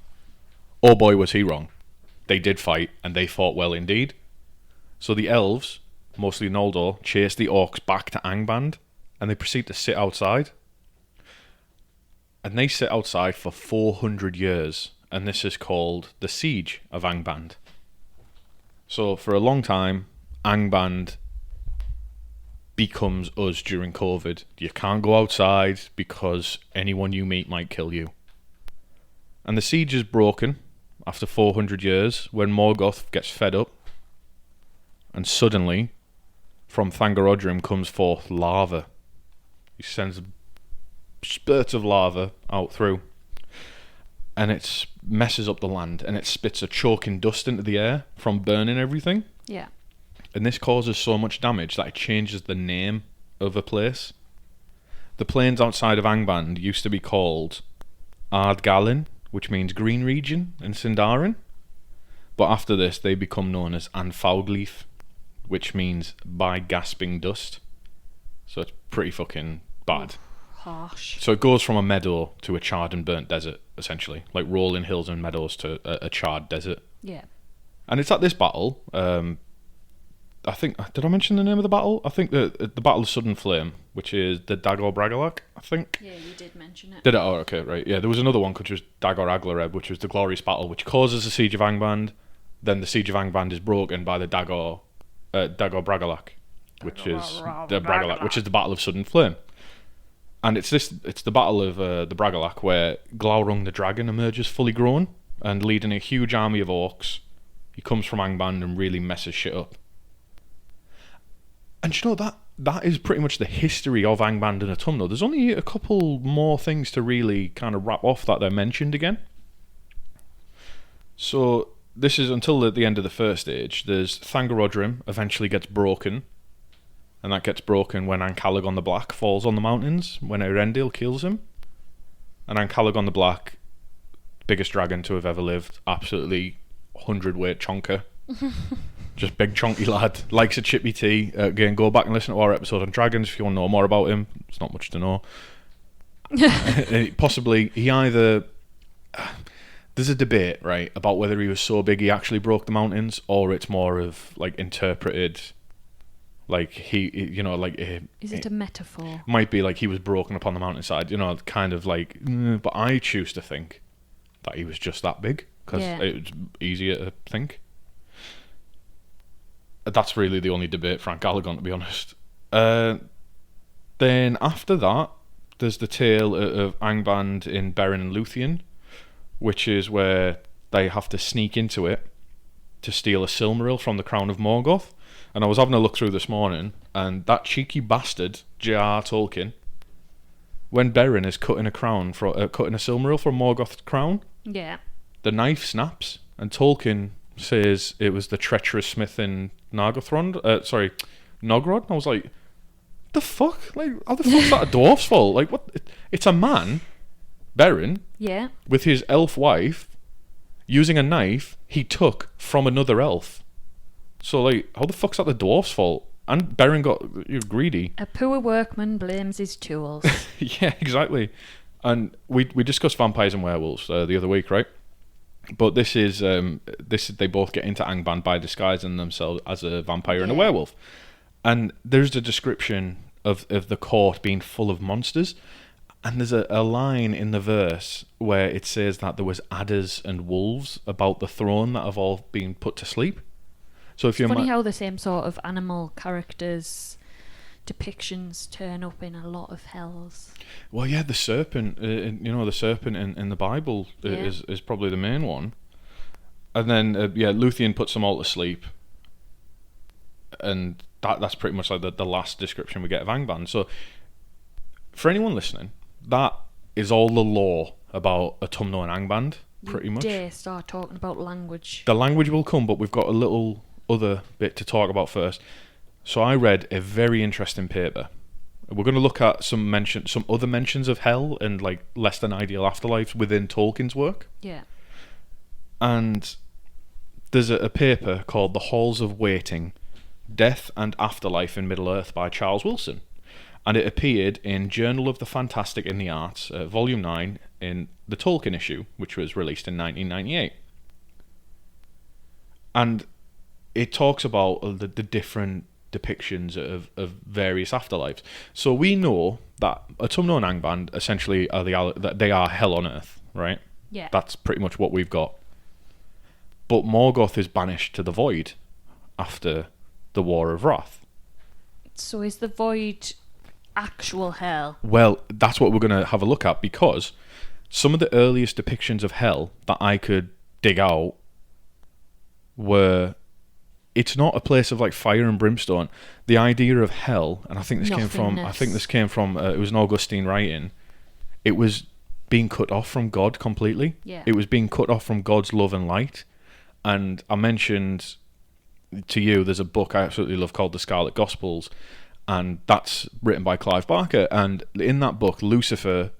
S1: Oh boy, was he wrong. They did fight, and they fought well indeed. So the elves, mostly Noldor, chased the orcs back to Angband, and they proceed to sit outside. And they sit outside for 400 years, and this is called the Siege of Angband. So for a long time, Angband becomes us during COVID. You can't go outside because anyone you meet might kill you. And the siege is broken after 400 years when Morgoth gets fed up. And suddenly, from Thangorodrim comes forth lava. He sends spurts of lava out through. And it messes up the land, and it spits a choking dust into the air from burning everything.
S2: Yeah.
S1: And this causes so much damage that it changes the name of a place. The plains outside of Angband used to be called Ardgallen, which means green region in Sindarin. But after this, they become known as Anfauglif, which means by gasping dust. So it's pretty fucking bad.
S2: Harsh.
S1: So it goes from a meadow to a charred and burnt desert, essentially. Like rolling hills and meadows to a charred desert.
S2: Yeah.
S1: And it's at this battle, I think, did I mention the name of the battle? I think the Battle of Sudden Flame, which is the Dagor Bragollach, I think.
S2: Yeah, you did mention it.
S1: Did it? Oh, okay, right. Yeah, there was another one, which was Dagor Aglareb, which was the glorious battle, which causes the Siege of Angband. Then the Siege of Angband is broken by the Dagor Bragollach, which is the Bragollach, which is the Battle of Sudden Flame. And it's the Battle of the Bragollach where Glaurung the dragon emerges fully grown and leading a huge army of orcs. He comes from Angband and really messes shit up. And you know, that is pretty much the history of Angband and Utumno. There's only a couple more things to really kind of wrap off that they're mentioned again. So this is until the end of the first age. There's Thangorodrim eventually gets broken. And that gets broken when Ancalagon the Black falls on the mountains, when Erendil kills him. And Ancalagon the Black, biggest dragon to have ever lived, absolutely 100-weight chonker. Just big chonky lad, likes a chippy tea. Again, go back and listen to our episode on dragons if you want to know more about him. It's not much to know. Possibly, he either... There's a debate, right, about whether he was so big he actually broke the mountains, or it's more of, like, interpreted... Like, he you know, like...
S2: Is it a metaphor?
S1: Might be like he was broken upon the mountainside, you know, kind of like... But I choose to think that he was just that big, because it's easier to think. That's really the only debate for Ancalagon, to be honest. Then after that, there's the tale of Angband in Beren and Luthien, which is where they have to sneak into it to steal a Silmaril from the crown of Morgoth. And I was having a look through this morning, and that cheeky bastard, J.R. Tolkien, when Beren is cutting a Silmaril from Morgoth's crown, the knife snaps, and Tolkien says it was the treacherous smith in Nogrod. I was like, the fuck? Like, how the fuck's that a dwarf's fault? Like, what? It's a man, Beren, with his elf wife, using a knife he took from another elf. So, like, how the fuck's that the dwarf's fault? And Beren got greedy.
S2: A poor workman blames his tools.
S1: Yeah, exactly. And we discussed vampires and werewolves the other week, right? But this is they both get into Angband by disguising themselves as a vampire and a werewolf. And there's a description of the court being full of monsters. And there's a line in the verse where it says that there was adders and wolves about the throne that have all been put to sleep. So if
S2: it's funny how the same sort of animal characters depictions turn up in a lot of hells. Well,
S1: yeah, the serpent, the serpent in the Bible is probably the main one. And then, Luthien puts them all to sleep. And that's pretty much like the last description we get of Angband. So, for anyone listening, that is all the lore about Utumno and Angband, pretty much.
S2: Dare start talking about language.
S1: The language will come, but we've got a little other bit to talk about first. So I read a very interesting paper. We're going to look at some other mentions of hell and like less than ideal afterlives within Tolkien's work.
S2: Yeah.
S1: And there's a paper called The Halls of Waiting, Death and Afterlife in Middle-earth by Charles Wilson. And it appeared in Journal of the Fantastic and the Arts, Volume 9, in the Tolkien issue, which was released in 1998. And it talks about the different depictions of various afterlives. So we know that Utumno and Angband essentially they are hell on earth, right?
S2: Yeah.
S1: That's pretty much what we've got. But Morgoth is banished to the void after the War of Wrath.
S2: So is the void actual hell?
S1: Well, that's what we're going to have a look at, because some of the earliest depictions of hell that I could dig out were, it's not a place of like fire and brimstone. The idea of hell, and I think this came from it was an Augustine writing. It was being cut off from God completely.
S2: Yeah.
S1: It was being cut off from God's love and light. And I mentioned to you, there's a book I absolutely love called The Scarlet Gospels, and that's written by Clive Barker. And in that book, Lucifer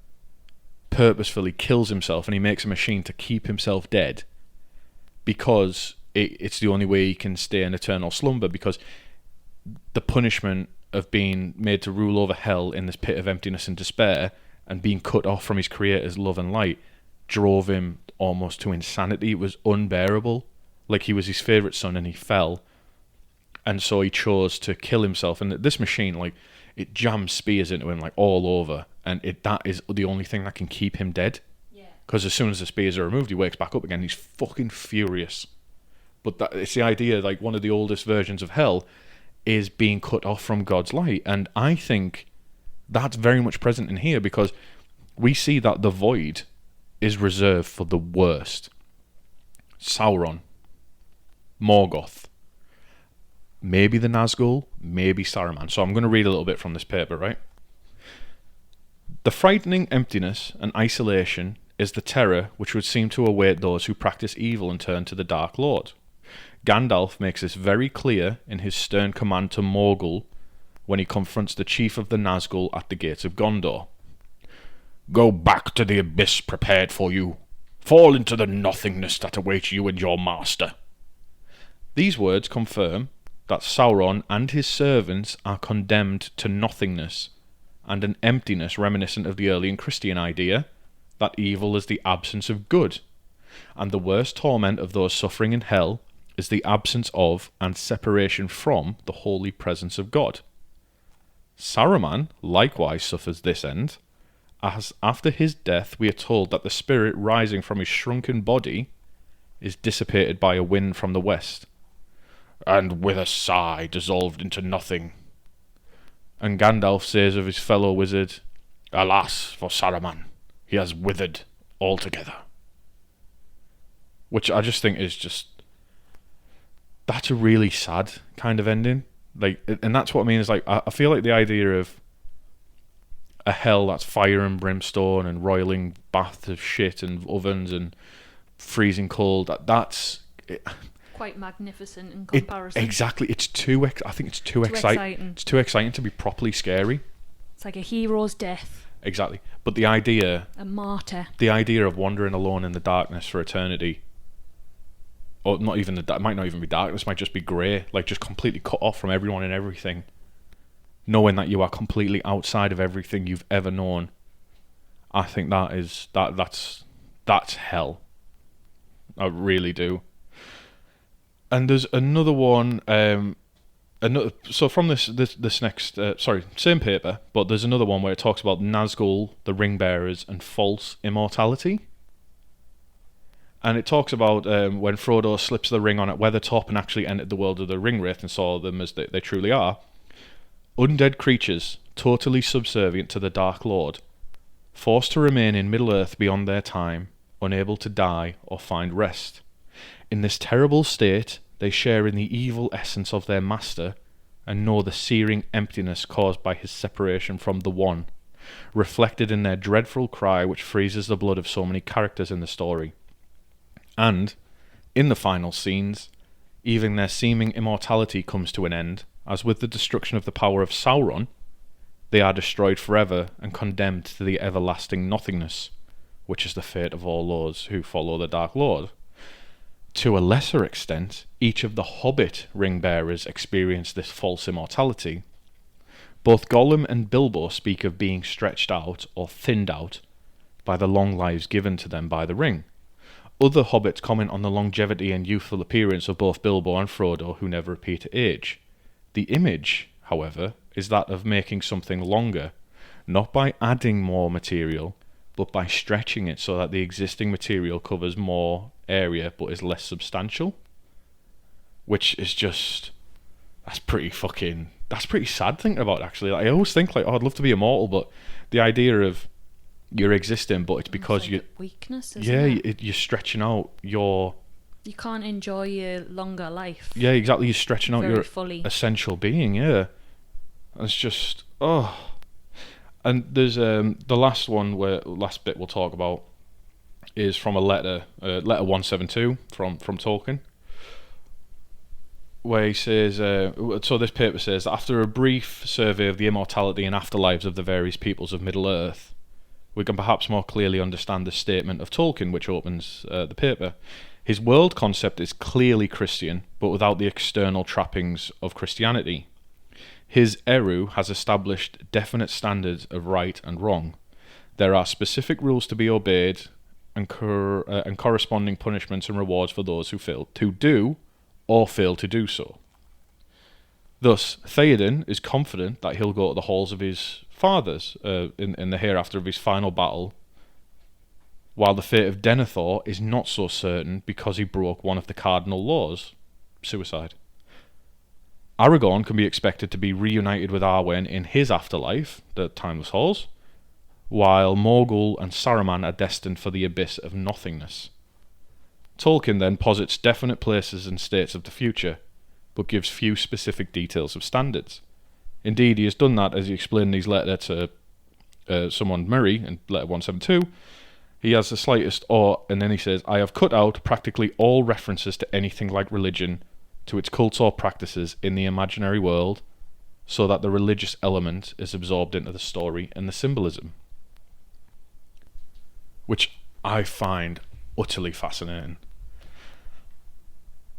S1: purposefully kills himself, and he makes a machine to keep himself dead, because it's the only way he can stay in eternal slumber, because the punishment of being made to rule over hell in this pit of emptiness and despair and being cut off from his creator's love and light drove him almost to insanity. It was unbearable. Like, he was his favourite son and he fell, and so he chose to kill himself. And this machine, like, it jams spears into him like all over, and that is the only thing that can keep him dead.
S2: Yeah.
S1: Because as soon as the spears are removed, he wakes back up again. He's fucking furious. But it's the idea, like, one of the oldest versions of hell is being cut off from God's light. And I think that's very much present in here, because we see that the void is reserved for the worst. Sauron, Morgoth, maybe the Nazgul, maybe Saruman. So I'm going to read a little bit from this paper, right? The frightening emptiness and isolation is the terror which would seem to await those who practice evil and turn to the Dark Lord. Gandalf makes this very clear in his stern command to Morgul when he confronts the chief of the Nazgul at the gates of Gondor. Go back to the abyss prepared for you. Fall into the nothingness that awaits you and your master. These words confirm that Sauron and his servants are condemned to nothingness and an emptiness reminiscent of the early and Christian idea that evil is the absence of good, and the worst torment of those suffering in hell is the absence of and separation from the holy presence of God. Saruman likewise suffers this end, as after his death we are told that the spirit rising from his shrunken body is dissipated by a wind from the west, and with a sigh dissolved into nothing. And Gandalf says of his fellow wizard, Alas for Saruman, he has withered altogether. Which I just think is just, that's a really sad kind of ending. Like, and that's what I mean, is like, I feel like the idea of a hell that's fire and brimstone and roiling baths of shit and ovens and freezing cold, that's
S2: quite magnificent in comparison.
S1: Exactly. It's too. I think it's too exciting. It's too exciting to be properly scary.
S2: It's like a hero's death.
S1: Exactly. But the idea,
S2: a martyr.
S1: The idea of wandering alone in the darkness for eternity, or not even it might not even be darkness, it might just be grey, like just completely cut off from everyone and everything, knowing that you are completely outside of everything you've ever known. I think that's hell. I really do. And there's another one. So from this next, same paper, but there's another one where it talks about Nazgul, the ring bearers, and false immortality. And it talks about when Frodo slips the ring on at Weathertop and actually entered the world of the Ringwraith and saw them as they truly are. Undead creatures, totally subservient to the Dark Lord, forced to remain in Middle-earth beyond their time, unable to die or find rest. In this terrible state, they share in the evil essence of their master and know the searing emptiness caused by his separation from the One, reflected in their dreadful cry which freezes the blood of so many characters in the story. And, in the final scenes, even their seeming immortality comes to an end, as with the destruction of the power of Sauron, they are destroyed forever and condemned to the everlasting nothingness, which is the fate of all those who follow the Dark Lord. To a lesser extent, each of the Hobbit ring-bearers experience this false immortality. Both Gollum and Bilbo speak of being stretched out or thinned out by the long lives given to them by the ring. Other hobbits comment on the longevity and youthful appearance of both Bilbo and Frodo, who never appear to age. The image, however, is that of making something longer, not by adding more material, but by stretching it so that the existing material covers more area but is less substantial. Which is just... that's pretty sad thinking about, actually. Like, I always think, like, oh, I'd love to be immortal, but the idea of you're existing, but it's because
S2: like
S1: you...
S2: weakness, isn't it?
S1: You're stretching out your...
S2: You can't enjoy your longer life.
S1: Yeah, exactly. You're stretching out your
S2: fully.
S1: Essential being, yeah. It's just... oh... And there's the last bit we'll talk about is from a letter 172 from Tolkien, where he says, so this paper says that after a brief survey of the immortality and afterlives of the various peoples of Middle-earth, we can perhaps more clearly understand the statement of Tolkien, which opens the paper. His world concept is clearly Christian, but without the external trappings of Christianity. His Eru has established definite standards of right and wrong. There are specific rules to be obeyed and corresponding punishments and rewards for those who fail to do or fail to do so. Thus, Theoden is confident that he'll go to the halls of his fathers in the hereafter of his final battle, while the fate of Denethor is not so certain because he broke one of the cardinal laws, suicide. Aragorn can be expected to be reunited with Arwen in his afterlife, the Timeless Halls, while Morgul and Saruman are destined for the abyss of nothingness. Tolkien then posits definite places and states of the future, but gives few specific details of standards. Indeed, he has done that, as he explained in his letter to someone Murray in letter 172. He has the slightest and then he says, I have cut out practically all references to anything like religion, to its cults or practices in the imaginary world, so that the religious element is absorbed into the story and the symbolism. Which I find utterly fascinating.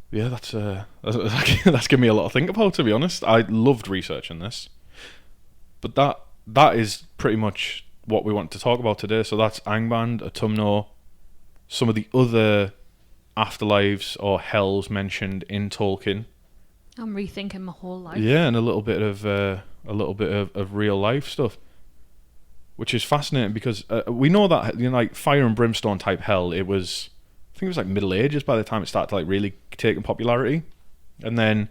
S1: Yeah, that's given me a lot to think about, to be honest. I loved researching this. But that is pretty much what we want to talk about today. So that's Angband, Utumno, some of the other afterlives or hells mentioned in Tolkien.
S2: I'm rethinking my whole life.
S1: Yeah, and a little bit of real life stuff, which is fascinating because we know that, you know, like fire and brimstone type hell. I think it was like Middle Ages by the time it started to like really take in popularity, and then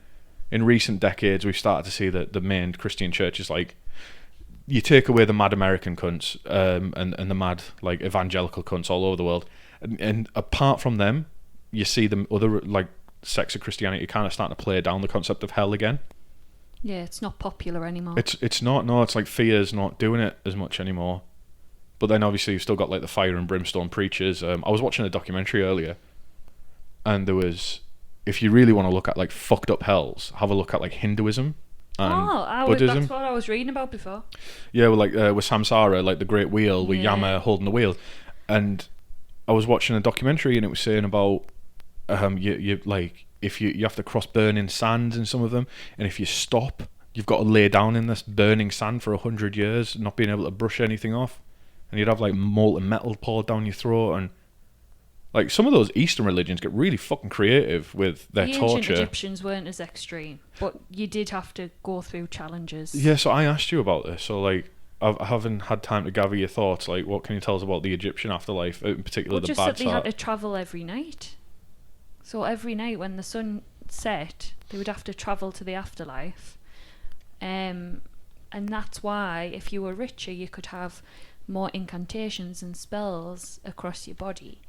S1: in recent decades we've started to see that the main Christian churches, like, you take away the mad American cunts and the mad like evangelical cunts all over the world, and apart from them, you see the other like sects of Christianity kind of starting to play down the concept of hell again.
S2: Yeah, it's not popular anymore.
S1: It's not. No, it's like fear's not doing it as much anymore. But then obviously you've still got like the fire and brimstone preachers. I was watching a documentary earlier, and there was, if you really want to look at like fucked up hells, have a look at like Hinduism and Buddhism.
S2: That's what I was reading about before.
S1: Yeah, well, like with Samsara, like the Great Wheel, with Yama holding the wheel. And I was watching a documentary, and it was saying about you like, if you have to cross burning sands in some of them, and if you stop, you've got to lay down in this burning sand for 100 years, not being able to brush anything off, and you'd have like molten metal poured down your throat. And like some of those Eastern religions get really fucking creative with their torture.
S2: The ancient Egyptians weren't as extreme, but you did have to go through challenges.
S1: Yeah, so I asked you about this. So like, I haven't had time to gather your thoughts. Like, what can you tell us about the Egyptian afterlife, in particular the bad side?
S2: Just that they had to travel every night. So every night when the sun set, they would have to travel to the afterlife. And that's why, if you were richer, you could have more incantations and spells across your body,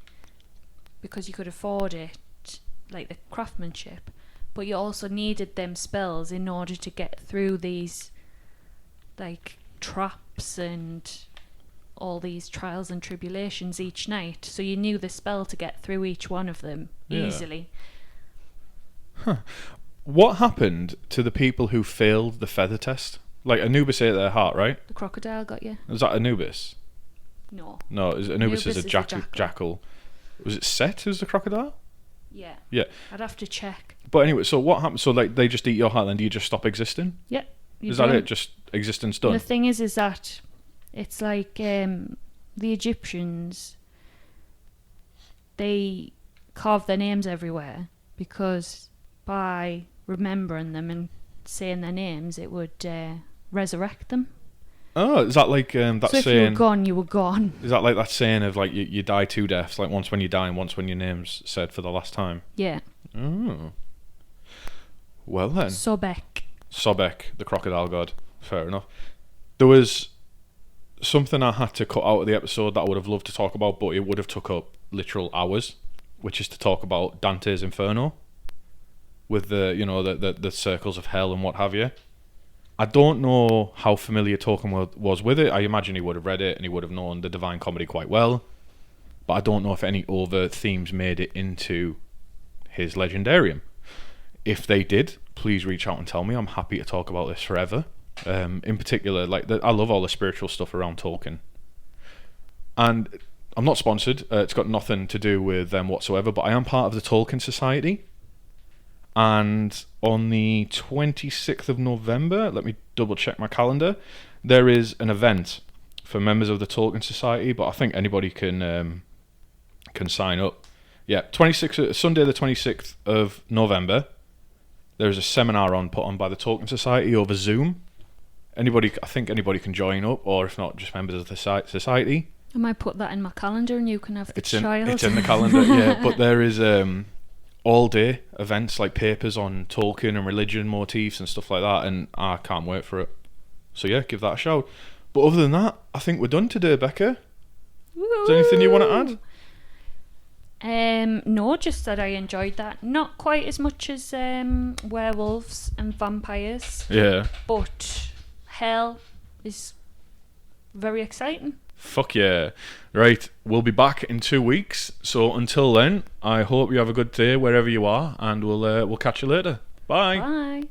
S2: because you could afford it, like the craftsmanship. But you also needed them spells in order to get through these like traps and all these trials and tribulations each night. So you knew the spell to get through each one of them easily.
S1: What happened to the people who failed the feather test? Like Anubis ate their heart, right?
S2: The crocodile got you?
S1: Was that Anubis?
S2: No.
S1: No, Anubis is a jackal. Was it Set who's the crocodile?
S2: Yeah.
S1: Yeah.
S2: I'd have to check.
S1: But anyway, so what happens? So like they just eat your heart, then do you just stop existing?
S2: Yeah.
S1: Is that it? Just existence done?
S2: The thing is that it's like the Egyptians, they carve their names everywhere because by remembering them and saying their names, it would resurrect them.
S1: Oh, is that like that
S2: so if
S1: saying?
S2: You were gone, you were gone.
S1: Is that like that saying of like you die two deaths, like once when you die and once when your name's said for the last time?
S2: Yeah.
S1: Oh. Well then. Sobek, the crocodile god. Fair enough. There was something I had to cut out of the episode that I would have loved to talk about, but it would have took up literal hours, which is to talk about Dante's Inferno with the circles of hell and what have you. I don't know how familiar Tolkien was with it. I imagine he would have read it and he would have known the Divine Comedy quite well, but I don't know if any overt themes made it into his Legendarium. If they did, please reach out and tell me. I'm happy to talk about this forever. In particular, I love all the spiritual stuff around Tolkien. And I'm not sponsored. It's got nothing to do with them whatsoever, but I am part of the Tolkien Society. And on the 26th of November, let me double check my calendar, there is an event for members of the Tolkien Society, but I think anybody can sign up. Yeah, Sunday the 26th of November, there's a seminar put on by the Tolkien Society over Zoom. I think anybody can join up, or if not, just members of the society.
S2: I might put that in my calendar and you can have the child.
S1: It's in the calendar, yeah. But there is all-day events, like papers on Tolkien and religion motifs and stuff like that, and I can't wait for it. So yeah, give that a shout. But other than that, I think we're done today, Becca.
S2: Woo!
S1: Is there anything you want to add?
S2: No, just that I enjoyed that. Not quite as much as werewolves and vampires.
S1: Yeah.
S2: But hell is very exciting.
S1: Fuck yeah. Right, we'll be back in 2 weeks. So until then, I hope you have a good day wherever you are, and we'll catch you later. Bye.
S2: Bye.